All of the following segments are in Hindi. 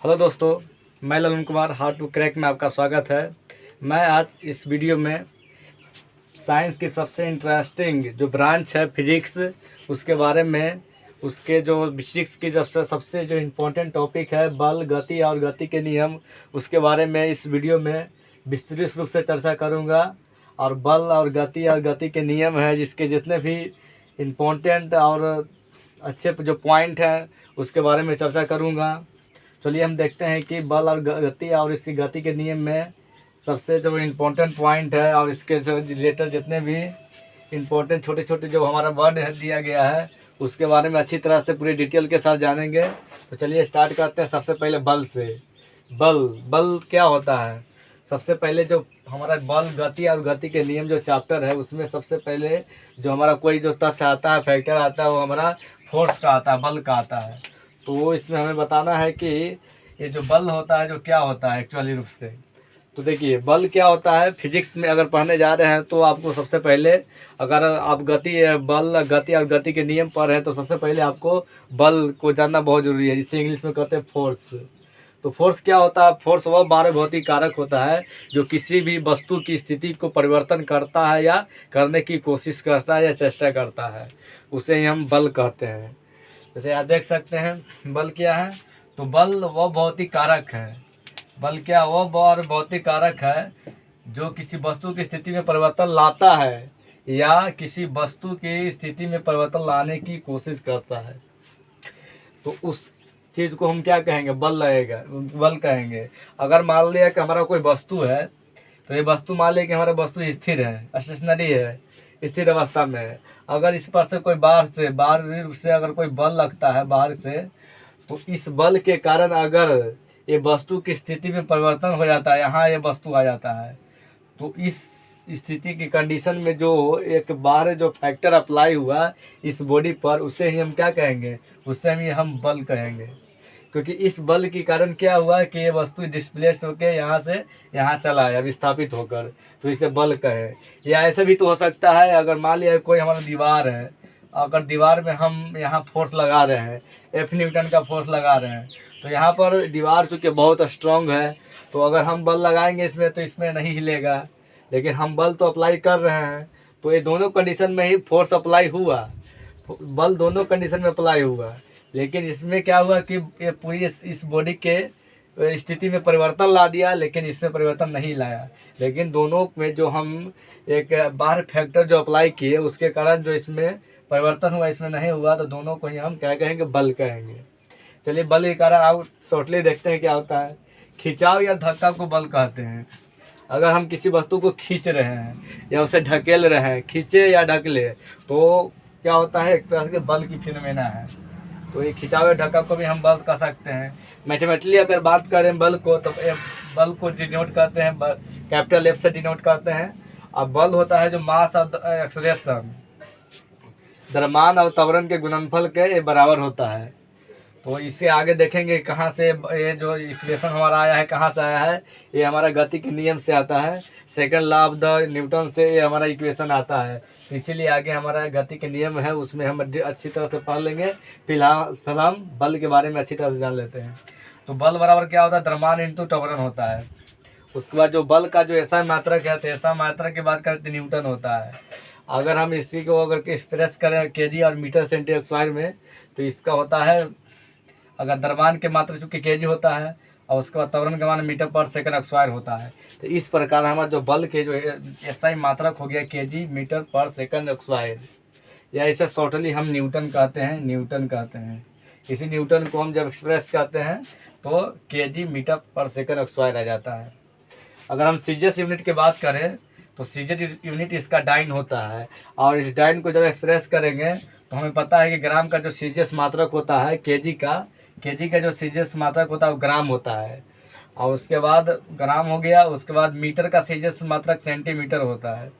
हेलो दोस्तों, मैं Lalan Kumar how to crack में आपका स्वागत है। मैं आज इस वीडियो में साइंस की सबसे इंटरेस्टिंग जो ब्रांच है फिजिक्स, उसके बारे में, उसके जो फिजिक्स की जब से सबसे जो इम्पोर्टेंट टॉपिक है बल, गति और गति के नियम, उसके बारे में इस वीडियो में विस्तृत रूप से चर्चा करूँगा। और बल और गति के नियम है, जिसके जितने भी इम्पोर्टेंट और अच्छे जो पॉइंट हैं उसके बारे में चर्चा करूँगा। चलिए हम देखते हैं कि बल और गति और इसकी गति के नियम में सबसे जो इम्पोर्टेंट पॉइंट है और इसके जो रिलेटेड जितने भी इम्पोर्टेंट छोटे छोटे जो हमारा वर्ड है दिया गया है उसके बारे में अच्छी तरह से पूरी डिटेल के साथ जानेंगे। तो चलिए स्टार्ट करते हैं सबसे पहले बल से। बल बल क्या होता है? सबसे पहले जो हमारा बल, गति और गति के नियम जो चैप्टर है उसमें सबसे पहले जो हमारा कोई जो तथ्य आता है, फैक्टर आता है, वो हमारा फोर्स का आता है, बल का आता है। तो इसमें हमें बताना है कि ये जो बल होता है जो क्या होता है एक्चुअली रूप से। तो देखिए बल क्या होता है, फिजिक्स में अगर पढ़ने जा रहे हैं तो आपको सबसे पहले, अगर आप बल, गति और गति के नियम पढ़ रहे हैं तो सबसे पहले आपको बल को जानना बहुत ज़रूरी है, जिसे इंग्लिश में कहते हैं फोर्स। तो फोर्स क्या होता है? फोर्स वह बाह्य भौतिक कारक होता है जो किसी भी वस्तु की स्थिति को परिवर्तन करता है या करने की कोशिश करता है या चेष्टा करता है, उसे ही हम बल कहते हैं। जैसे आप देख सकते हैं बल क्या है, तो बल वह भौतिक कारक है। बल क्या? वह भौतिक कारक है जो किसी वस्तु की स्थिति में परिवर्तन लाता है या किसी वस्तु की स्थिति में परिवर्तन लाने की कोशिश करता है। तो उस चीज़ को हम क्या कहेंगे? बल लगेगा, बल कहेंगे। अगर मान लिया कि हमारा कोई वस्तु है, तो ये वस्तु मान लिया कि हमारा वस्तु स्थिर है, स्टेशनरी है, स्थिर अवस्था में है। अगर इस पर से कोई बाहर से अगर कोई बल लगता है बाहर से, तो इस बल के कारण अगर ये वस्तु की स्थिति में परिवर्तन हो जाता है, यहाँ ये वस्तु आ जाता है, तो इस स्थिति की कंडीशन में जो एक बार जो फैक्टर अप्लाई हुआ इस बॉडी पर, उसे ही हम क्या कहेंगे? उससे हम बल कहेंगे। क्योंकि इस बल के कारण क्या हुआ कि ये वस्तु डिस्प्लेस्ड होकर यहाँ से यहाँ चला है विस्थापित होकर, तो इसे बल कहे। या ऐसे भी तो हो सकता है, अगर मान लिया कोई हमारा दीवार है, अगर दीवार में हम यहाँ फोर्स लगा रहे हैं, एफ न्यूटन का फोर्स लगा रहे हैं, तो यहाँ पर दीवार चूँकि बहुत स्ट्रांग है, तो अगर हम बल लगाएंगे इसमें तो इसमें नहीं हिलेगा, लेकिन हम बल तो अप्लाई कर रहे हैं। तो ये दोनों कंडीशन में ही फोर्स अप्लाई हुआ, बल दोनों कंडीशन में अप्लाई हुआ। लेकिन इसमें क्या हुआ कि ये पूरी इस बॉडी के स्थिति में परिवर्तन ला दिया, लेकिन इसमें परिवर्तन नहीं लाया। लेकिन दोनों में जो हम एक बाहर फैक्टर जो अप्लाई किए उसके कारण जो इसमें परिवर्तन हुआ इसमें नहीं हुआ, तो दोनों को ही हम क्या कहेंगे? बल कहेंगे। चलिए बल के कारण आप शॉर्टली देखते हैं क्या होता है। खिंचाव या धक्का को बल कहते हैं। अगर हम किसी वस्तु को खींच रहे हैं या उसे ढकेल रहे हैं, खींचे या ढकले, तो क्या होता है? एक तरह से बल की फिनोमेना है। तो ये खिंचाव या धक्का को भी हम बल कह सकते हैं। मैथमेटिकली अगर बात करें बल को, तो बल को डिनोट करते हैं, कैपिटल एफ से डिनोट करते हैं। अब बल होता है जो मास ऑफ एक्सलेशन, द्रव्यमान और त्वरण के गुणनफल के बराबर होता है। तो इससे आगे देखेंगे कहाँ से ये जो इक्वेशन हमारा आया है, कहाँ से आया है। ये हमारा गति के नियम से आता है, second law of the Newton से ये हमारा इक्वेशन आता है। तो इसीलिए आगे हमारा गति के नियम है, उसमें हम अच्छी तरह से पढ़ लेंगे। फिलहाल हम बल के बारे में अच्छी तरह से जान लेते हैं। तो बल बराबर क्या होता है? द्रव्यमान इंटू त्वरण होता है। उसके बाद जो बल का जो ऐसा मात्रक है, तो ऐसा मात्रक की बात करें तो न्यूटन होता है। अगर हम इसी को अगर एक्सप्रेस करें केजी और मीटर सेंटीमीटर स्क्वायर में, तो इसका होता है, अगर द्रव्यमान के मात्रा चूँकि केजी होता है और उसके बाद त्वरण का मान मीटर पर सेकंड स्क्वायर होता है। तो इस प्रकार हमारा जो बल के जो एसआई मात्रक हो गया केजी मीटर पर सेकंड स्क्वायर, या इसे शॉर्टली हम न्यूटन कहते हैं, न्यूटन कहते हैं। इसी न्यूटन को हम जब एक्सप्रेस करते हैं तो केजी मीटर पर सेकंड स्क्वायर आ जाता है। अगर हम सीजीएस यूनिट की बात करें तो सीजीएस यूनिट इसका डाइन होता है, और इस डाइन को जब एक्सप्रेस करेंगे तो हमें पता है कि ग्राम का जो सीजीएस मात्रक होता है, केजी का जो सीजीएस मात्रक होता है वो ग्राम होता है। और उसके बाद ग्राम हो गया, उसके बाद मीटर का सीजीएस मात्रक सेंटीमीटर होता है।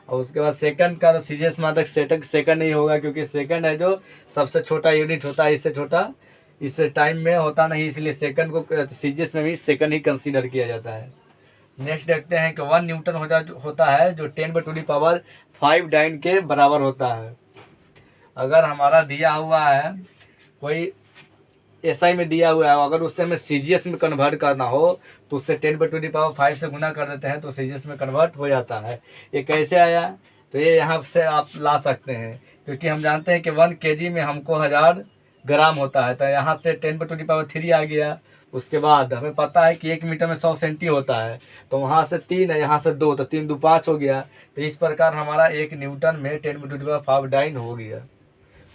और उसके बाद सेकंड का तो सीजीएस मात्रक सेकंड नहीं होगा, क्योंकि सेकंड है जो सबसे छोटा यूनिट होता है, इससे छोटा इस टाइम में होता नहीं, इसलिए सेकंड को सीजीएस में भी सेकंड ही कंसीडर किया जाता है। नेक्स्ट देखते हैं कि 1 न्यूटन होता है जो 10⁵ डाइन के बराबर होता है। अगर हमारा दिया हुआ है कोई एसआई में दिया हुआ है, अगर उससे हमें सीजीएस में कन्वर्ट करना हो तो उससे 10⁻⁵ से गुना कर देते हैं तो सीजीएस में कन्वर्ट हो जाता है। ये कैसे आया, तो ये यहाँ से आप ला सकते हैं, क्योंकि हम जानते हैं कि 1 kg में हमको 1000 ग्राम होता है, तो यहाँ से 10⁻³ आ गया। उसके बाद हमें पता है कि 1 मीटर में 100 सेंटी होता है, तो वहाँ से 3 है, यहाँ से 2, तो 3 2 5 हो गया। तो इस प्रकार हमारा 1 न्यूटन में 10⁻⁵ डाइन हो गया।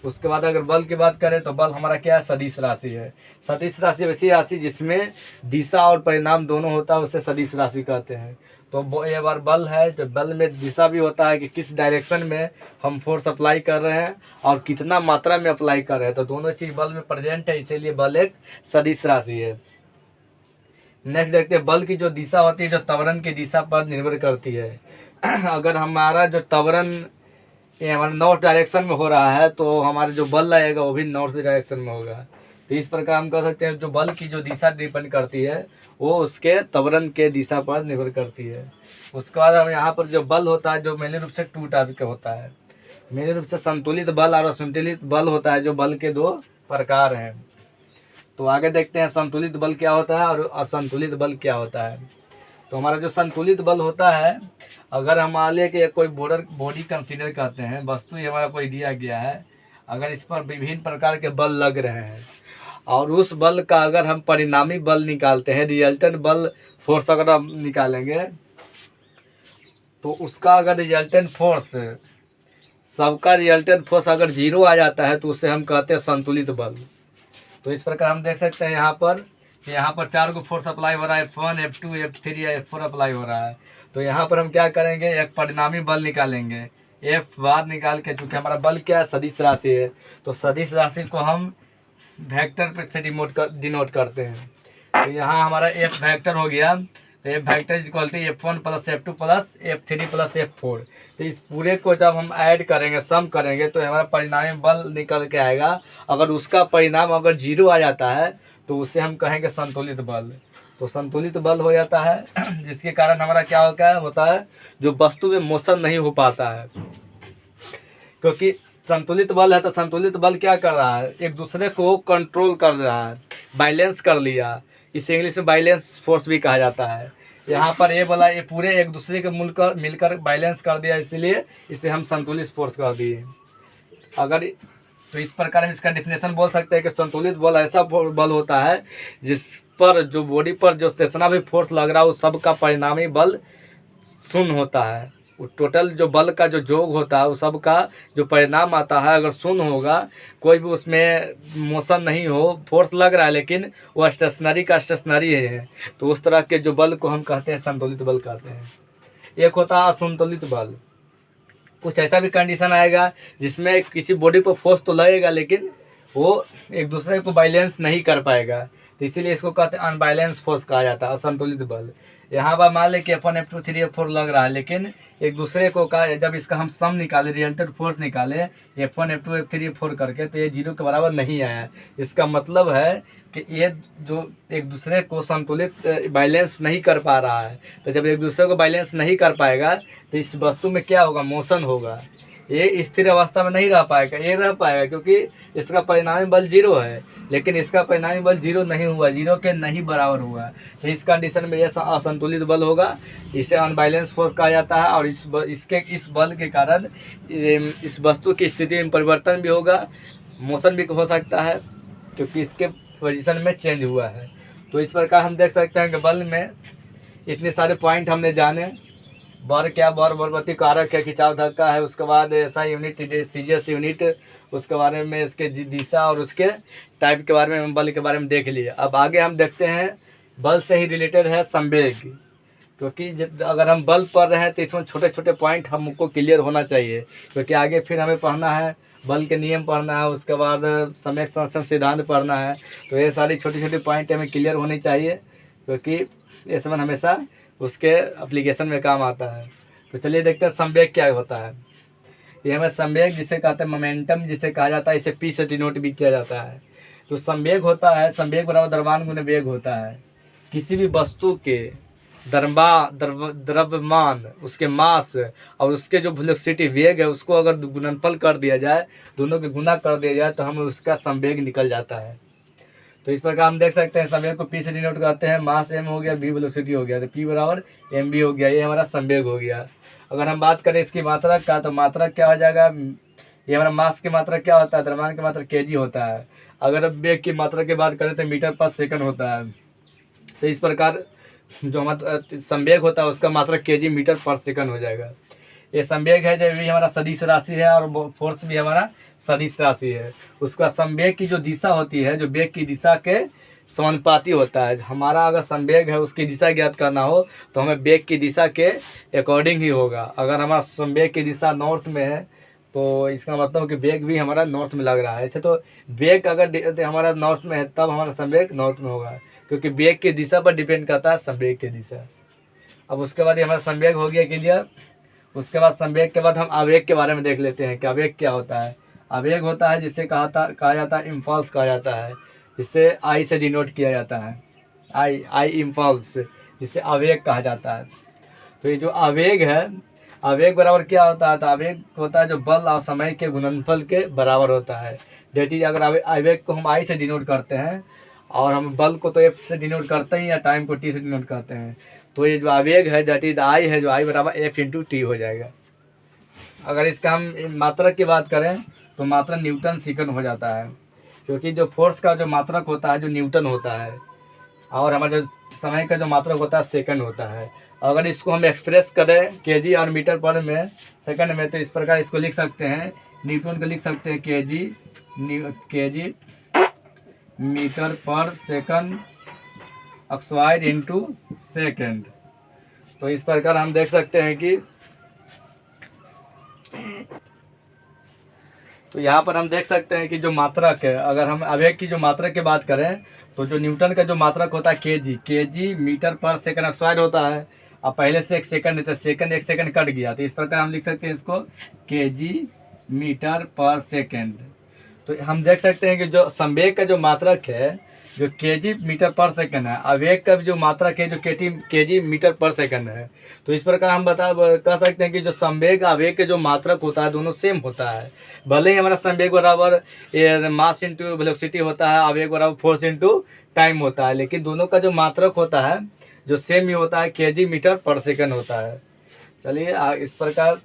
उसके बाद अगर बल की बात करें तो बल हमारा क्या है, सदिश राशि है। सदिश राशि वैसी राशि जिसमें दिशा और परिणाम दोनों होता है, उसे सदिश राशि कहते हैं। तो ये बार बल है, जो बल में दिशा भी होता है कि किस डायरेक्शन में हम फोर्स अप्लाई कर रहे हैं और कितना मात्रा में अप्लाई कर रहे हैं, तो दोनों चीज़ बल में प्रेजेंट है, इसीलिए बल एक सदिश राशि है। नेक्स्ट देखते हैं, बल की जो दिशा होती है जो त्वरण की दिशा पर निर्भर करती है। अगर हमारा जो त्वरण ये हमारे नॉर्थ डायरेक्शन में हो रहा है तो हमारा जो बल लगेगा वो भी नॉर्थ डायरेक्शन में होगा। तो इस प्रकार हम कह सकते हैं जो बल की जो दिशा डिपेंड करती है वो उसके त्वरण के दिशा पर निर्भर करती है। उसके बाद हम यहाँ पर जो बल होता है जो मेन रूप से 2 टाइप का होता है। मेन रूप से संतुलित बल और असंतुलित बल होता है, जो बल के 2 प्रकार हैं। तो आगे देखते हैं संतुलित बल क्या होता है और असंतुलित बल क्या होता है। तो हमारा जो संतुलित बल होता है, अगर हम मान लें कि कोई बॉडी कंसीडर करते हैं, वस्तु ये हमारा कोई दिया गया है, अगर इस पर विभिन्न प्रकार के बल लग रहे हैं और उस बल का अगर हम परिणामी बल निकालते हैं, रिजल्टेंट बल फोर्स अगर हम निकालेंगे, तो उसका अगर रिजल्टेंट फोर्स, सबका रिजल्टेंट फोर्स अगर 0 आ जाता है तो उसे हम कहते हैं संतुलित बल। तो इस प्रकार हम देख सकते हैं यहाँ पर 4 को फोर्स अप्लाई हो रहा है, F1 F2 F3 या F4 अप्लाई हो रहा है। तो यहाँ पर हम क्या करेंगे, एक परिणामी बल निकालेंगे, F बार निकाल के, चूँकि हमारा बल क्या है, सदिश राशि है, तो सदिश राशि को हम वेक्टर पे से डिनोट करते हैं। तो यहाँ हमारा F वेक्टर हो गया, तो F vector equality F1 + F2 + F3 + F4। तो इस पूरे को जब हम ऐड करेंगे, सम करेंगे, तो हमारा परिणामी बल निकल के आएगा। अगर उसका परिणाम अगर 0 आ जाता है तो उसे हम कहेंगे संतुलित बल। तो संतुलित बल हो जाता है जिसके कारण हमारा क्या होता है, जो वस्तु में मोशन नहीं हो पाता है, क्योंकि संतुलित बल है। तो संतुलित बल क्या कर रहा है, एक दूसरे को कंट्रोल कर रहा है, बैलेंस कर लिया। इसे इंग्लिश में बैलेंस फोर्स भी कहा जाता है। यहाँ पर ये बोला, ये पूरे एक दूसरे के मिलकर बैलेंस कर दिया, इसीलिए इसे हम संतुलित फोर्स कर दिए। अगर तो इस प्रकार हम इसका डेफिनेशन बोल सकते हैं कि संतुलित बल ऐसा बल होता है जिस पर जो बॉडी पर जो जितना भी फोर्स लग रहा है उस सब का परिणामी बल शून्य होता है। वो टोटल जो बल का जो योग होता है उस सब का जो परिणाम आता है अगर शून्य होगा, कोई भी उसमें मोशन नहीं हो, फोर्स लग रहा है लेकिन वो स्टेशनरी का स्टेशनरी है, तो उस तरह के जो बल को हम कहते हैं संतुलित बल कहते हैं। एक होता है असंतुलित बल। कुछ ऐसा भी कंडीशन आएगा जिसमें किसी बॉडी पर फोर्स तो लगेगा लेकिन वो एक दूसरे को बैलेंस नहीं कर पाएगा, तो इसीलिए इसको कहते हैं अनबैलेंस फोर्स कहा जाता है, असंतुलित बल। यहाँ पर मान लें कि F1 F2 3 F4 लग रहा है, लेकिन एक दूसरे को का जब इसका हम सम निकाले, रिजल्टेंट फोर्स निकाले F1 F2 F3 F4 करके, तो ये 0 के बराबर नहीं आया। इसका मतलब है कि ये जो एक दूसरे को संतुलित बैलेंस नहीं कर पा रहा है। तो जब एक दूसरे को बैलेंस नहीं कर पाएगा तो इस वस्तु में क्या होगा, मोशन होगा। ये स्थिर अवस्था में नहीं रह पाएगा, ये रह पाएगा क्योंकि इसका परिणामी बल 0 है, लेकिन इसका परिणामी बल 0 नहीं हुआ, 0 के नहीं बराबर हुआ। तो इस कंडीशन में यह असंतुलित बल होगा, इसे अनबैलेंस फोर्स कहा जाता है। और इस बल के कारण इस वस्तु की स्थिति में परिवर्तन भी होगा, मोशन भी हो सकता है क्योंकि इसके पोजीशन में चेंज हुआ है। तो इस प्रकार हम देख सकते हैं कि बल में इतने सारे पॉइंट हमने जाने। बर क्या, बरबती कारक है, खिंचाव धक्का है, उसके बाद ऐसा यूनिट, सीजीएस यूनिट, उसके बारे में इसके दिशा और उसके टाइप के बारे में हम बल के बारे में देख लिए। अब आगे हम देखते हैं बल से ही रिलेटेड है संवेग, क्योंकि अगर हम बल पढ़ रहे हैं तो इसमें छोटे छोटे पॉइंट हमको क्लियर होना चाहिए, क्योंकि आगे फिर हमें पढ़ना है, बल के नियम पढ़ना है, उसके बाद समय संरक्षण सिद्धांत पढ़ना है। तो ये सारी छोटी छोटी पॉइंट हमें क्लियर होनी चाहिए, क्योंकि ये समय हमेशा उसके एप्लीकेशन में काम आता है। तो चलिए देखते हैं संवेग क्या होता है। ये हमें संवेग जिसे कहते हैं, मोमेंटम जिसे कहा जाता है, इसे पी से डिनोट भी किया जाता है। तो संवेग होता है, संवेग बराबर द्रव्यमान गुने वेग होता है। किसी भी वस्तु के द्रव्यमान, उसके मास और उसके जो वेलोसिटी वेग है, उसको अगर गुणनफल कर दिया जाए, दोनों के गुना कर दिया जाए, तो हमें उसका संवेग निकल जाता है। तो इस प्रकार हम देख सकते हैं संवेग को पी से डिनोट करते हैं, मास m हो गया, v वेलोसिटी हो गया, तो p बराबर mv हो गया, ये हमारा संवेग हो गया। अगर हम बात करें इसकी मात्रक का, तो मात्रक क्या हो जाएगा, ये हमारा मास की मात्रक क्या होता है, द्रव्यमान की मात्रक kg होता है। अगर वेग की मात्रक की बात करें तो मीटर पर सेकंड होता है। तो इस प्रकार जो हमारा संवेग होता है उसका मात्रक kg मीटर पर सेकंड हो जाएगा। ये संवेग है जो भी हमारा सदिश राशि है, और फोर्स भी हमारा सदिश राशि है। उसका संवेग की जो दिशा होती है, जो वेग की दिशा के समानुपाती होता है। हमारा अगर संवेग है उसकी दिशा ज्ञात करना हो तो हमें वेग की दिशा के अकॉर्डिंग ही होगा। अगर हमारा संवेग की दिशा नॉर्थ में है तो इसका मतलब कि वेग भी हमारा नॉर्थ में लग रहा है। ऐसे तो वेग अगर हमारा नॉर्थ में है तब हमारा संवेग नॉर्थ में होगा, क्योंकि वेग की दिशा पर डिपेंड करता है संवेग की दिशा। अब उसके बाद ये हमारा संवेग हो गया क्लियर। उसके बाद संवेग के बाद हम आवेग के बारे में देख लेते हैं कि आवेग क्या होता है। आवेग होता है जिसे कहा जाता है इम्पल्स कहा जाता है, जिसे आई से डिनोट किया जाता है, आई इम्पल्स, जिसे आवेग कहा जाता है। तो ये जो आवेग है, आवेग बराबर क्या होता है, तो आवेग होता है जो बल और समय के गुणनफल के बराबर होता है। डेट इज, अगर आवेग को हम आई से डिनोट करते हैं और हम बल को तो एफ से डिनोट करते हैं या टाइम को टी से डिनोट करते हैं, तो ये जो आवेग है डेट इज आई है, जो आई बराबर एफ इंटू टी हो जाएगा। अगर इसका हम मात्रक की बात करें तो मात्रक न्यूटन सेकंड हो जाता है, क्योंकि जो फोर्स का जो मात्रक होता है जो न्यूटन होता है, और हमारा जो समय का जो मात्रक होता है सेकंड होता है। अगर इसको हम एक्सप्रेस करें केजी और मीटर पर में सेकंड में, तो इस प्रकार इसको लिख सकते हैं, न्यूटन को लिख सकते हैं केजी मीटर पर सेकंड ऑक्साइड इंटू सेकेंड। तो इस प्रकार हम देख सकते हैं कि तो यहाँ पर हम देख सकते हैं कि जो मात्रक है, अगर हम आवेग की जो मात्रक की बात करें तो जो न्यूटन का जो मात्रक होता है केजी मीटर पर सेकंड ऑक्साइड होता है। अब पहले से एक सेकंड है तो सेकंड एक सेकंड कट गया, तो इस प्रकार हम लिख सकते हैं इसको केजी मीटर पर सेकंड। तो हम देख सकते हैं कि जो संवेग का जो मात्रक है जो केजी मीटर पर सेकंड है, आवेग का जो मात्रक है जो केजी मीटर पर सेकंड है। तो इस प्रकार हम कह सकते हैं कि जो संवेग आवेग के जो मात्रक होता है दोनों सेम होता है। भले ही हमारा संवेग बराबर मास इंटू वेलोसिटी होता है, आवेग बराबर फोर्स इंटू टाइम होता है, लेकिन दोनों का जो मात्रक होता है जो सेम ही होता है, केजी मीटर पर सेकंड होता है। चलिए इस प्रकार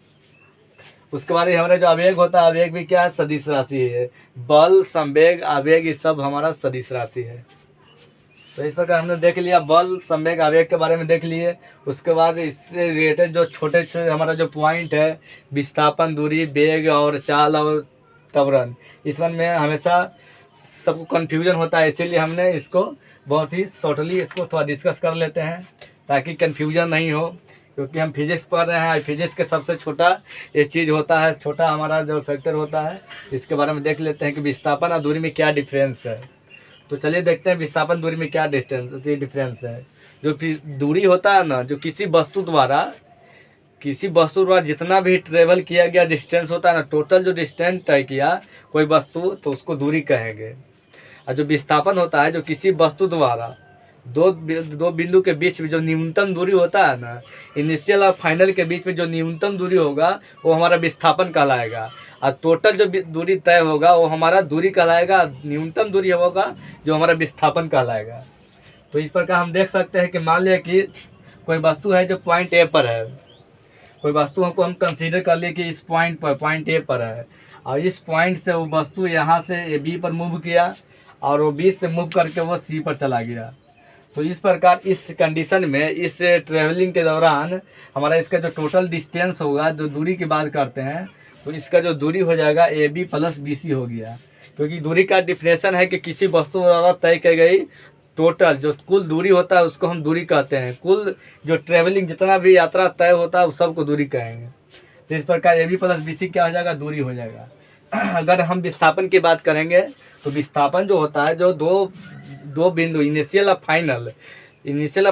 उसके बाद हमारा जो आवेग होता है, आवेग भी क्या है, सदिश राशि है। बल, संवेग, आवेग ये सब हमारा सदिश राशि है। तो इस प्रकार हमने देख लिया बल, संवेग, आवेग के बारे में देख लिए। उसके बाद इससे रिलेटेड जो छोटे से हमारा जो पॉइंट है, विस्थापन, दूरी, वेग और चाल और त्वरण, इसमें में हमेशा सबको कन्फ्यूजन होता है, इसीलिए हमने इसको बहुत ही शॉर्टली इसको थोड़ा डिस्कस कर लेते हैं ताकि कन्फ्यूजन नहीं हो, क्योंकि हम फिजिक्स पढ़ रहे हैं। फिजिक्स के सबसे छोटा ये चीज़ होता है, छोटा हमारा जो फैक्टर होता है, इसके बारे में देख लेते हैं कि विस्थापन और दूरी में क्या डिफरेंस है। तो चलिए देखते हैं विस्थापन दूरी में क्या डिफरेंस है। जो दूरी होता है ना, जो किसी वस्तु द्वारा जितना भी ट्रेवल किया गया डिस्टेंस होता है ना, टोटल जो डिस्टेंस तय किया कोई वस्तु, तो उसको दूरी कहेंगे। और जो विस्थापन होता है जो किसी वस्तु द्वारा दो बिंदु के बीच में जो न्यूनतम दूरी होता है ना, इनिशियल और फाइनल के बीच में जो न्यूनतम दूरी होगा वो हमारा विस्थापन कहलाएगा, और टोटल जो दूरी तय होगा वो हमारा दूरी कहलाएगा, न्यूनतम दूरी होगा जो हमारा विस्थापन कहलाएगा। तो इस प्रकार हम देख सकते हैं कि मान लिया कि कोई वस्तु है जो पॉइंट ए पर है, कोई वस्तु को हम कंसीडर कर लिए कि इस पॉइंट ए पर है, और इस पॉइंट से वो वस्तु यहाँ से बी पर मूव किया और वो बी से मूव करके वो सी पर चला गया। तो इस प्रकार इस कंडीशन में इस ट्रेवलिंग के दौरान हमारा इसका जो टोटल डिस्टेंस होगा, जो दूरी की बात करते हैं, तो इसका जो दूरी हो जाएगा A B plus B C हो गया, क्योंकि दूरी का डिफिनेशन है कि किसी वस्तु द्वारा तय की गई टोटल जो कुल दूरी होता है उसको हम दूरी कहते हैं। कुल जो ट्रेवलिंग जितना भी यात्रा तय होता है उस सबको दूरी कहेंगे। तो इस प्रकार A B plus B C क्या हो जाएगा, दूरी हो जाएगा। अगर हम विस्थापन की बात करेंगे तो विस्थापन जो होता है जो दो बिंदु इनिशियल और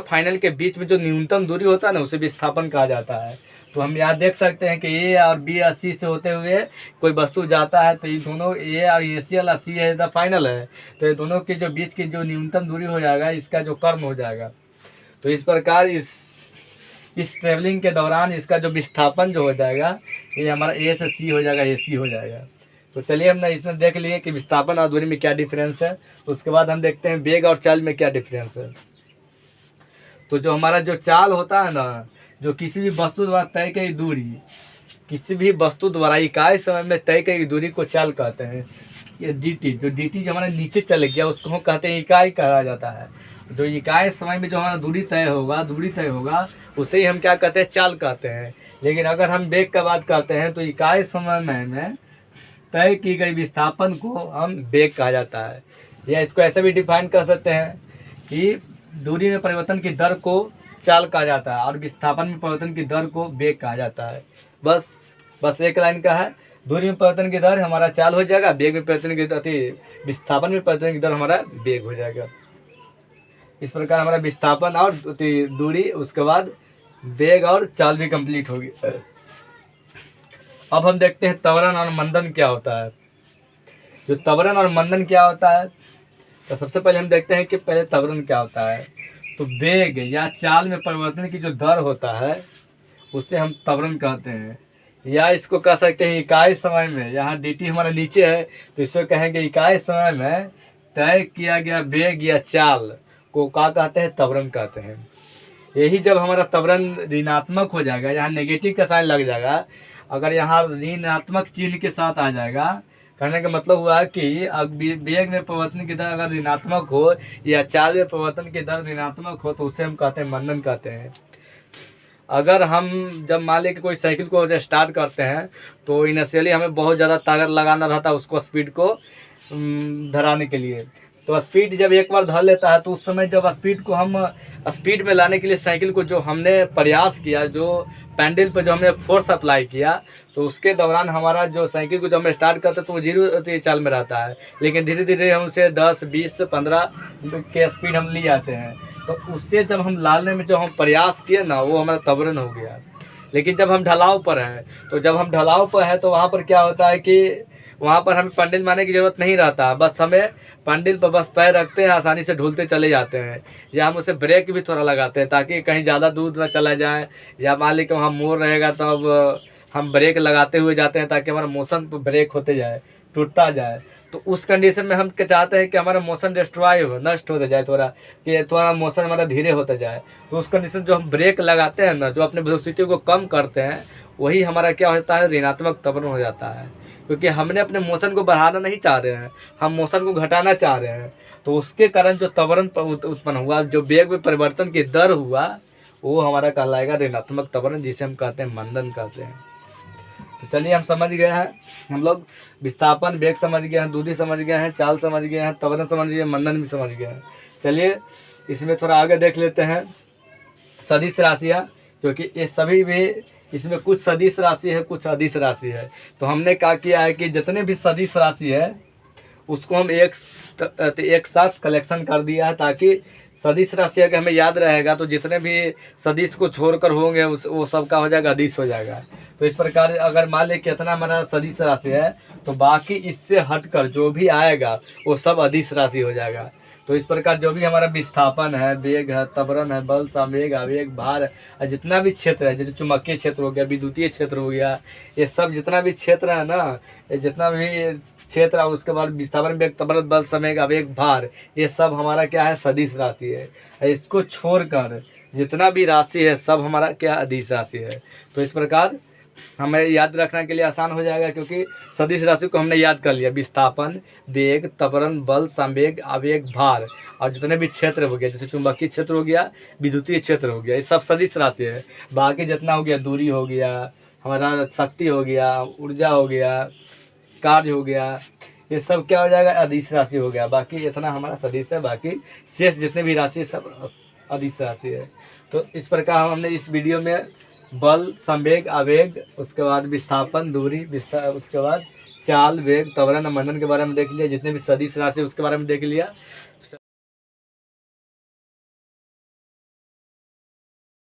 फाइनल के बीच में जो न्यूनतम दूरी होता है ना, उसे विस्थापन कहा जाता है। तो हम यहाँ देख सकते हैं कि ए और बी और सी से होते हुए कोई वस्तु जाता है, तो ये दोनों ए और इनिशियल और सी है द फाइनल है, तो ये दोनों के जो बीच की जो न्यूनतम दूरी हो जाएगा इसका जो कर्म हो जाएगा। तो इस प्रकार इस ट्रेवलिंग के दौरान इसका जो विस्थापन जो हो जाएगा ये हमारा ए से सी हो जाएगा, ए सी हो जाएगा। तो चलिए हमने इसमें देख लिए कि विस्थापन और दूरी में क्या डिफरेंस है। उसके बाद हम देखते हैं वेग और चाल में क्या डिफरेंस है। तो जो हमारा जो चाल होता है ना, जो किसी भी वस्तु द्वारा तय की दूरी, किसी भी वस्तु द्वारा इकाई समय में तय की दूरी को चाल कहते हैं। ये dt, जो dt जो हमारा नीचे चले गया उसको हम कहते हैं इकाई कहा जाता है। जो इकाई समय में जो हमारा दूरी तय होगा उसे ही हम क्या कहते हैं, चाल कहते हैं। लेकिन अगर हम वेग का बात करते हैं तो इकाई समय में तय की गई विस्थापन को हम वेग कहा जाता है। या इसको ऐसे भी डिफाइन कर सकते हैं कि दूरी में परिवर्तन की दर को चाल कहा जाता है और विस्थापन में परिवर्तन की दर को वेग कहा जाता है। बस एक लाइन का है, दूरी में परिवर्तन की दर हमारा चाल हो जाएगा, वेग में परिवर्तन की विस्थापन में परिवर्तन की दर हमारा वेग हो जाएगा। इस प्रकार हमारा विस्थापन और दूरी, उसके बाद वेग और चाल भी कंप्लीट होगी। अब हम देखते हैं त्वरण और मंदन क्या होता है। जो त्वरण और मंदन क्या होता है, तो सबसे पहले हम देखते हैं कि पहले त्वरण क्या होता है। तो वेग या चाल में परिवर्तन की जो दर होता है उसे हम त्वरण कहते हैं। या इसको कह सकते हैं इकाई समय में, यहाँ dt हमारा नीचे है तो इसको कहेंगे इकाई समय में तय किया गया वेग या चाल को क्या कहते हैं, त्वरण कहते हैं। यही जब हमारा त्वरण ऋणात्मक हो जाएगा, यहाँ नेगेटिव का साइन लग जाएगा, अगर यहाँ ऋणात्मक चिन्ह के साथ आ जाएगा, कहने का मतलब हुआ कि वेग में परिवर्तन की दर अगर ऋणात्मक हो या चाल में परिवर्तन की दर ऋणात्मक हो तो उसे हम कहते हैं मंदन कहते हैं। अगर हम जब मान लें कि कोई साइकिल को स्टार्ट करते हैं तो इनिशियली हमें बहुत ज़्यादा ताकत लगाना रहता है उसको स्पीड को धराने के लिए। तो स्पीड जब एक बार धर लेता है तो उस समय जब स्पीड को हम स्पीड में लाने के लिए साइकिल को जो हमने प्रयास किया, जो पैडल पर जो हमने फोर्स अप्लाई किया, तो उसके दौरान हमारा जो साइकिल को जब हम स्टार्ट करते हैं तो वो 0 चाल में रहता है। लेकिन धीरे धीरे हम उसे 10, 20, 15 के स्पीड हम ले आते हैं। तो उससे जब हम लाने में जो हम प्रयास किए ना, वो हमारा त्वरण हो गया। लेकिन जब हम ढलाव पर हैं, तो जब हम ढलाव पर हैं तो वहाँ पर क्या होता है कि वहाँ पर हमें पैडल मारने की ज़रूरत नहीं रहता, बस हमें पैडल पर बस पैर रखते हैं, आसानी से ढूलते चले जाते हैं। या हम उसे ब्रेक भी थोड़ा लगाते हैं ताकि कहीं ज़्यादा दूर ना चला जाए, या मान लीजिए वहाँ मोड़ रहेगा तो अब हम ब्रेक लगाते हुए जाते हैं ताकि हमारा मोशन ब्रेक होते जाए, टूटता जाए। तो उस कंडीशन में हम क्या चाहते हैं कि हमारा मोशन डिस्ट्रॉय हो, नष्ट होते जाए, थोड़ा मोशन हमारा धीरे होता जाए। तो उस कंडीशन जो हम ब्रेक लगाते हैं ना, जो अपने वेलोसिटी को कम करते हैं, वही हमारा क्या होता है, ऋणात्मक त्वरण हो जाता है। क्योंकि हमने अपने मोशन को बढ़ाना नहीं चाह रहे हैं, हम मोशन को घटाना चाह रहे हैं। तो उसके कारण जो त्वरण उत्पन्न हुआ, जो वेग में परिवर्तन की दर हुआ, वो हमारा कहलाएगा ऋणात्मक त्वरण, जिसे हम कहते हैं मंदन कहते हैं। तो चलिए हम समझ गए हैं, हम लोग विस्थापन, वेग समझ गए हैं, दूरी समझ गए हैं, चाल समझ गए हैं, त्वरण समझ गए हैं, मंदन भी समझ गए हैं। चलिए इसमें थोड़ा आगे देख लेते हैं सदिश राशियाँ, क्योंकि ये सभी भी इसमें कुछ सदिश राशि है, कुछ अदिश राशि है। तो हमने क्या किया है कि जितने भी सदिश राशि है उसको हम एक साथ कलेक्शन कर दिया है, ताकि सदिश राशि अगर हमें याद रहेगा तो जितने भी सदिश को छोड़कर होंगे वो सबका हो जाएगा अदिश हो जाएगा। तो इस प्रकार अगर मान लें कितना हमारा सदिश राशि है तो बाकी इससे हटकर जो भी आएगा वो सब अदिश राशि हो जाएगा। तो इस प्रकार जो भी हमारा विस्थापन है, वेग है, त्वरण है, बल, संवेग, आवेग, भार, जितना भी क्षेत्र है, जैसे चुंबकीय क्षेत्र हो गया, विद्युतीय क्षेत्र हो गया, ये सब जितना भी क्षेत्र है ना, ये जितना भी क्षेत्र है, उसके बाद विस्थापन, वेग, त्वरण, बल, संवेग, आवेग, भार, ये सब हमारा क्या है, सदिश राशि है। इसको छोड़कर जितना भी राशि है सब हमारा क्या, अदिश राशि है। तो इस प्रकार हमें याद रखने के लिए आसान हो जाएगा, क्योंकि सदिश राशि को हमने याद कर लिया, विस्थापन, वेग, त्वरण, बल, संवेग, आवेग, भार, और जितने भी क्षेत्र हो गया, जैसे चुंबकीय क्षेत्र हो गया, विद्युतीय क्षेत्र हो गया, ये सब सदिश राशि है। बाकी जितना हो गया, दूरी हो गया, हमारा शक्ति हो गया, ऊर्जा हो गया, कार्य हो गया, ये सब क्या हो जाएगा, अदिश राशि हो गया। बाकी इतना हमारा सदिश है, बाकी शेष जितने भी राशि सब अदिश राशि है। तो इस प्रकार हमने इस वीडियो में बल, संवेग, आवेग, उसके बाद विस्थापन, दूरी, उसके बाद चाल, वेग, त्वरण, मंदन के बारे में देख लिया, जितने भी सदिश राशि उसके बारे में देख लिया।